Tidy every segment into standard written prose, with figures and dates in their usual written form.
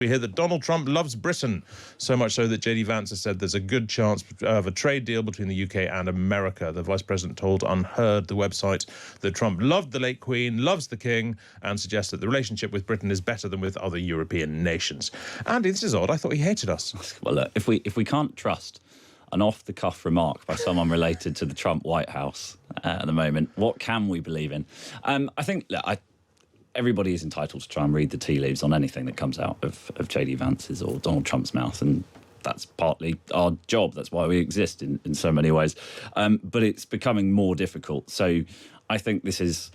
We hear that Donald Trump loves Britain, so much so that JD Vance has said there's a good chance of a trade deal between the UK and America. The Vice President told Unheard, the website, that Trump loved the late Queen, loves the King, and suggests that the relationship with Britain is better than with other European nations. Andy, this is odd. I thought he hated us. Well, look, if we can't trust an off-the-cuff remark by someone related to the Trump White House at the moment, what can we believe in? I think everybody is entitled to try and read the tea leaves on anything that comes out of JD Vance's or Donald Trump's mouth, and that's partly our job. That's why we exist in so many ways. But it's becoming more difficult. So I think this is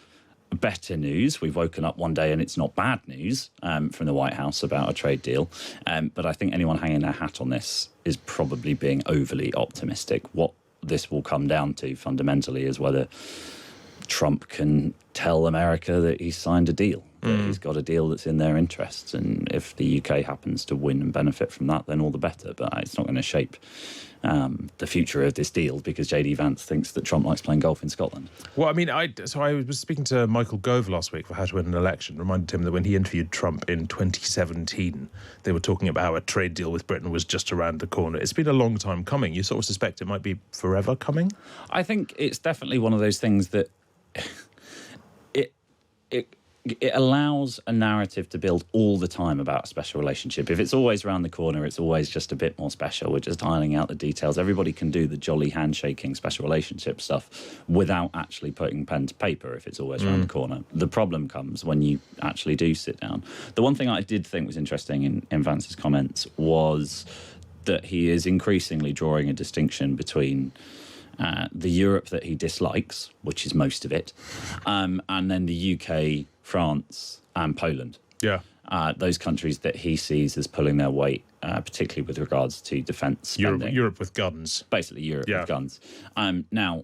better news. We've woken up one day and it's not bad news from the White House about a trade deal. But I think anyone hanging their hat on this is probably being overly optimistic. What this will come down to fundamentally is whether Trump can tell America that he's signed a deal, that he's got a deal that's in their interests. And if the UK happens to win and benefit from that, then all the better. But it's not going to shape the future of this deal because JD Vance thinks that Trump likes playing golf in Scotland. Well, I mean, I was speaking to Michael Gove last week for How to Win an Election, reminded him that when he interviewed Trump in 2017, they were talking about how a trade deal with Britain was just around the corner. It's been a long time coming. You sort of suspect it might be forever coming? I think it's definitely one of those things that it allows a narrative to build all the time about a special relationship. If it's always around the corner, it's always just a bit more special. We're just ironing out the details. Everybody can do the jolly handshaking special relationship stuff without actually putting pen to paper if it's always around the corner. The problem comes when you actually do sit down. The one thing I did think was interesting in Vance's comments was that he is increasingly drawing a distinction between the Europe that he dislikes, which is most of it, and then the UK, France and Poland. Yeah. Those countries that he sees as pulling their weight, particularly with regards to defence spending. Europe with guns. Basically Europe with guns. Now,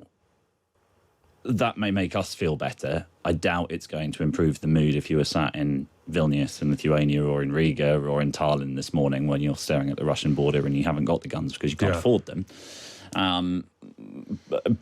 that may make us feel better. I doubt it's going to improve the mood if you were sat in Vilnius in Lithuania or in Riga or in Tallinn this morning when you're staring at the Russian border and you haven't got the guns because you can't afford them.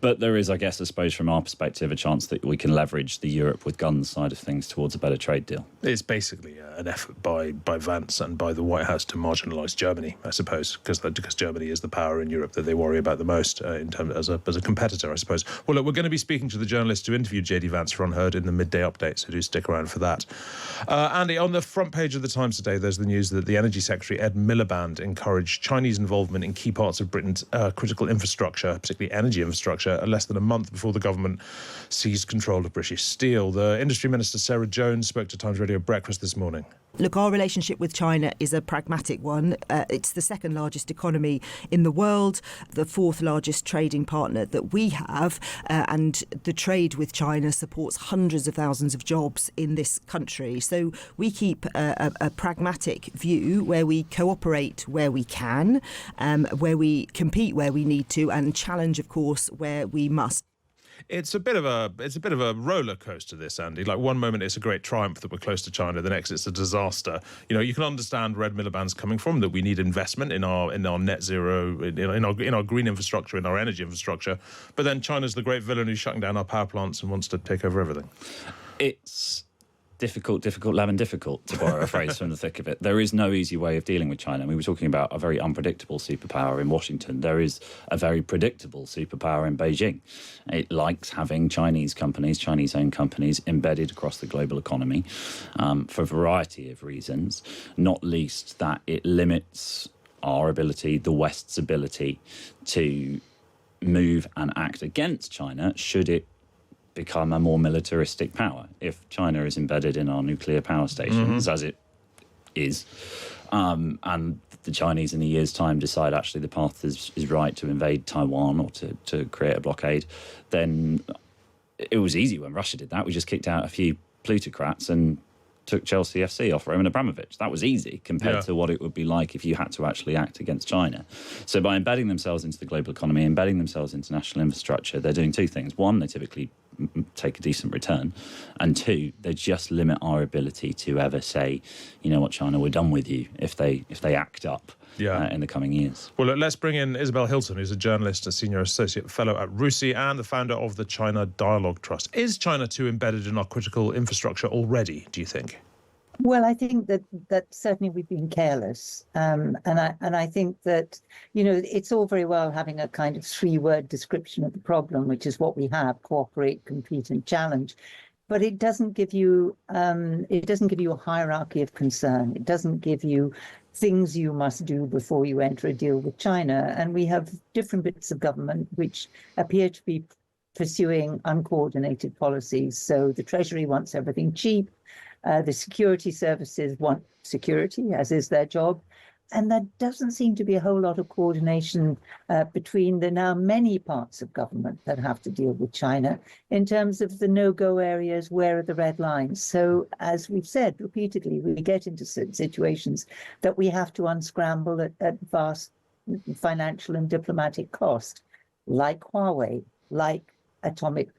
But there is, I guess, I suppose, from our perspective, a chance that we can leverage the Europe with guns side of things towards a better trade deal. It's basically an effort by Vance and by the White House to marginalise Germany, I suppose, because Germany is the power in Europe that they worry about the most in terms as a competitor, I suppose. Well, look, we're going to be speaking to the journalist who interviewed JD Vance for Unheard in the midday update, so do stick around for that. Andy, on the front page of the Times today, there's the news that the Energy Secretary, Ed Miliband, encouraged Chinese involvement in key parts of Britain's critical infrastructure, particularly energy infrastructure, less than a month before the government seized control of British Steel. The Industry Minister, Sarah Jones, spoke to Times Radio Breakfast this morning. Look, our relationship with China is a pragmatic one. It's the second largest economy in the world, the fourth largest trading partner that we have, and the trade with China supports hundreds of thousands of jobs in this country. So we keep a pragmatic view where we cooperate where we can, where we compete where we need to, and challenge, of course, where we must. It's a bit of a roller coaster, this, Andy. Like, one moment it's a great triumph that we're close to China, the next it's a disaster. You know, you can understand where Ed Miliband's coming from, that we need investment in our net zero, in our green infrastructure, in our energy infrastructure. But then China's the great villain who's shutting down our power plants and wants to take over everything. It's difficult, lemon difficult, to borrow a phrase from the thick of it. There is no easy way of dealing with China. We were talking about a very unpredictable superpower in Washington. There is a very predictable superpower in Beijing. It likes having Chinese Chinese-owned companies, embedded across the global economy for a variety of reasons, not least that it limits our ability, the West's ability, to move and act against China should it become a more militaristic power. If China is embedded in our nuclear power stations, as it is, and the Chinese in a year's time decide actually the path is right to invade Taiwan or to create a blockade, then it was easy when Russia did that. We just kicked out a few plutocrats and took Chelsea FC off Roman Abramovich. That was easy compared to what it would be like if you had to actually act against China. So by embedding themselves into the global economy, embedding themselves into national infrastructure, they're doing two things. One, they typically take a decent return. And two, they just limit our ability to ever say, you know what, China, we're done with you if they act up in the coming years. Well, let's bring in Isabel Hilton, who's a journalist, a senior associate fellow at RUSI and the founder of the China Dialogue Trust. Is China too embedded in our critical infrastructure already, do you think? Well, I think that certainly we've been careless, and I think that it's all very well having a kind of three-word description of the problem, which is what we have: cooperate, compete, and challenge. But it doesn't give you a hierarchy of concern. It doesn't give you things you must do before you enter a deal with China. And we have different bits of government which appear to be pursuing uncoordinated policies. So the Treasury wants everything cheap. The security services want security, as is their job. And there doesn't seem to be a whole lot of coordination between the now many parts of government that have to deal with China in terms of the no-go areas, where are the red lines. So as we've said repeatedly, we get into situations that we have to unscramble at vast financial and diplomatic cost, like Huawei, like atomic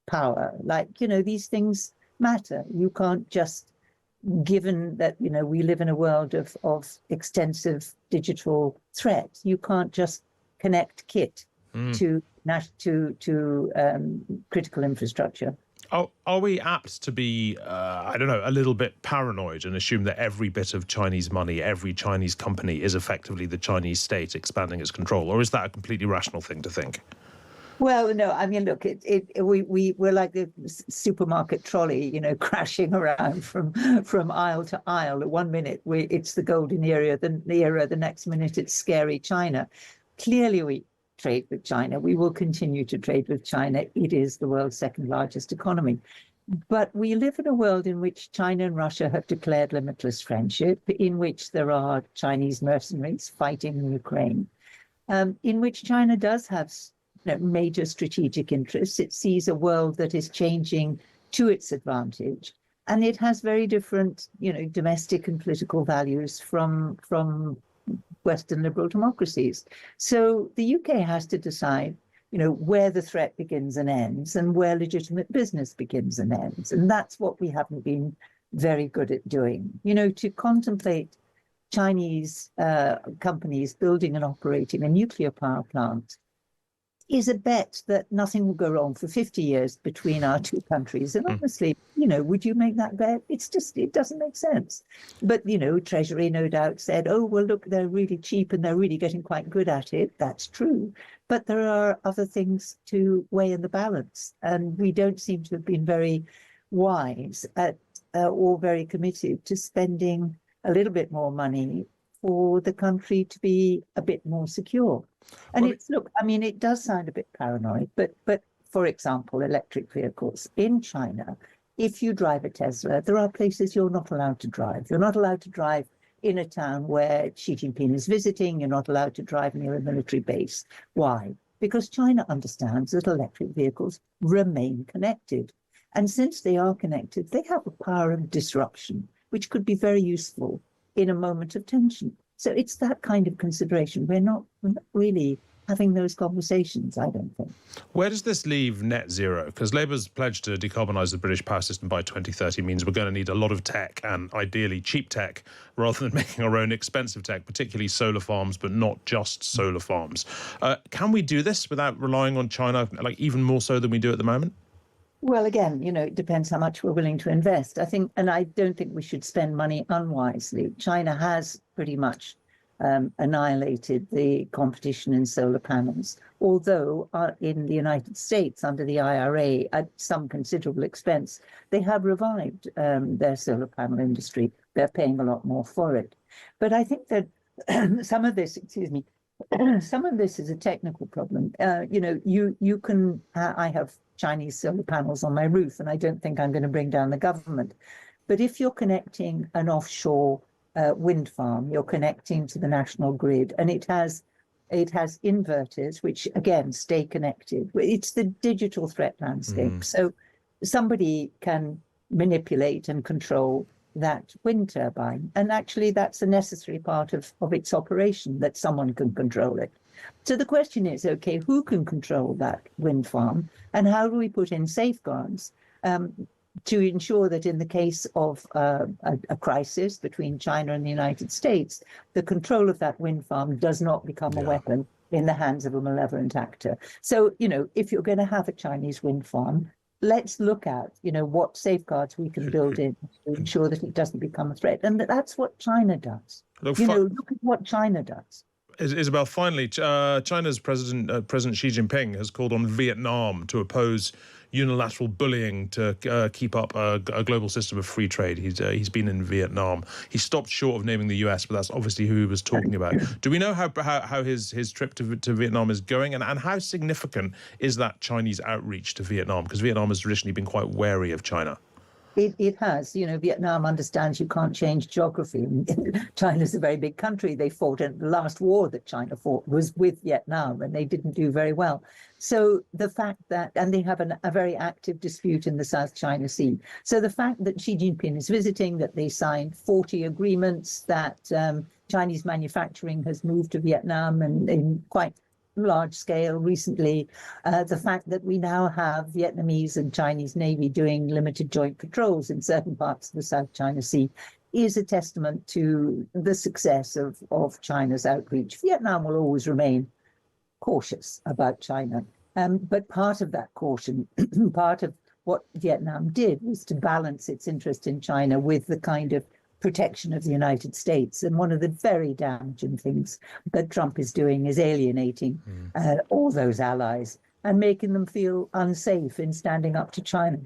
power, like, these things matter. You can't just, given that we live in a world of extensive digital threats, you can't just connect kit to critical infrastructure. Are we apt to be, I don't know, a little bit paranoid and assume that every bit of Chinese money, every Chinese company is effectively the Chinese state expanding its control? Or is that a completely rational thing to think? Well, no, I mean, look, we're like the supermarket trolley, crashing around from aisle to aisle. At 1 minute, it's the golden era, the next minute it's scary China. Clearly, we trade with China. We will continue to trade with China. It is the world's second largest economy. But we live in a world in which China and Russia have declared limitless friendship, in which there are Chinese mercenaries fighting in Ukraine, in which China does have major strategic interests. It sees a world that is changing to its advantage, and it has very different, domestic and political values from Western liberal democracies. So the UK has to decide, where the threat begins and ends, and where legitimate business begins and ends, and that's what we haven't been very good at doing. To contemplate Chinese companies building and operating a nuclear power plant is a bet that nothing will go wrong for 50 years between our two countries. And honestly, would you make that bet? It doesn't make sense. But, Treasury no doubt said, oh, well, look, they're really cheap and they're really getting quite good at it. That's true. But there are other things to weigh in the balance. And we don't seem to have been very wise at or very committed to spending a little bit more money for the country to be a bit more secure. And it does sound a bit paranoid, but for example, electric vehicles in China, if you drive a Tesla, there are places you're not allowed to drive. You're not allowed to drive in a town where Xi Jinping is visiting. You're not allowed to drive near a military base. Why? Because China understands that electric vehicles remain connected. And since they are connected, they have a power of disruption, which could be very useful in a moment of tension. So it's that kind of consideration. We're not really having those conversations, I don't think. Where does this leave net zero? Because Labour's pledge to decarbonise the British power system by 2030 means we're going to need a lot of tech, and ideally cheap tech, rather than making our own expensive tech, particularly solar farms, but not just solar farms. Can we do this without relying on China, like even more so than we do at the moment? Well, again, it depends how much we're willing to invest. I think, and I don't think we should spend money unwisely. China has pretty much annihilated the competition in solar panels, although in the United States, under the IRA, at some considerable expense, they have revived their solar panel industry. They're paying a lot more for it. But I think that some of this is a technical problem. You can, I have Chinese solar panels on my roof, and I don't think I'm going to bring down the government. But if you're connecting an offshore wind farm, you're connecting to the national grid, and it has inverters, which again stay connected. It's the digital threat landscape. So somebody can manipulate and control that wind turbine, and actually that's a necessary part of its operation, that someone can control it. So the question is, okay, who can control that wind farm, and how do we put in safeguards to ensure that in the case of a crisis between China and the United States, the control of that wind farm does not become a weapon in the hands of a malevolent actor? So, if you're going to have a Chinese wind farm, let's look at, what safeguards we can build in to ensure that it doesn't become a threat. And that's what China does. Look, Look at what China does. Isabel, finally, China's President Xi Jinping has called on Vietnam to oppose unilateral bullying to keep up a global system of free trade. He's been in Vietnam. He stopped short of naming the US, but that's obviously who he was talking about. Do we know how his trip to Vietnam is going, and how significant is that Chinese outreach to Vietnam? Because Vietnam has traditionally been quite wary of China. It has. Vietnam understands you can't change geography. China's a very big country. They fought, and the last war that China fought was with Vietnam, and they didn't do very well. So the fact that, and they have a very active dispute in the South China Sea. So the fact that Xi Jinping is visiting, that they signed 40 agreements, that Chinese manufacturing has moved to Vietnam and in quite large scale recently, the fact that we now have Vietnamese and Chinese Navy doing limited joint patrols in certain parts of the South China Sea is a testament to the success of China's outreach. Vietnam will always remain cautious about China, but part of that caution, part of what Vietnam did was to balance its interest in China with the kind of protection of the United States. And one of the very damaging things that Trump is doing is alienating all those allies and making them feel unsafe in standing up to China.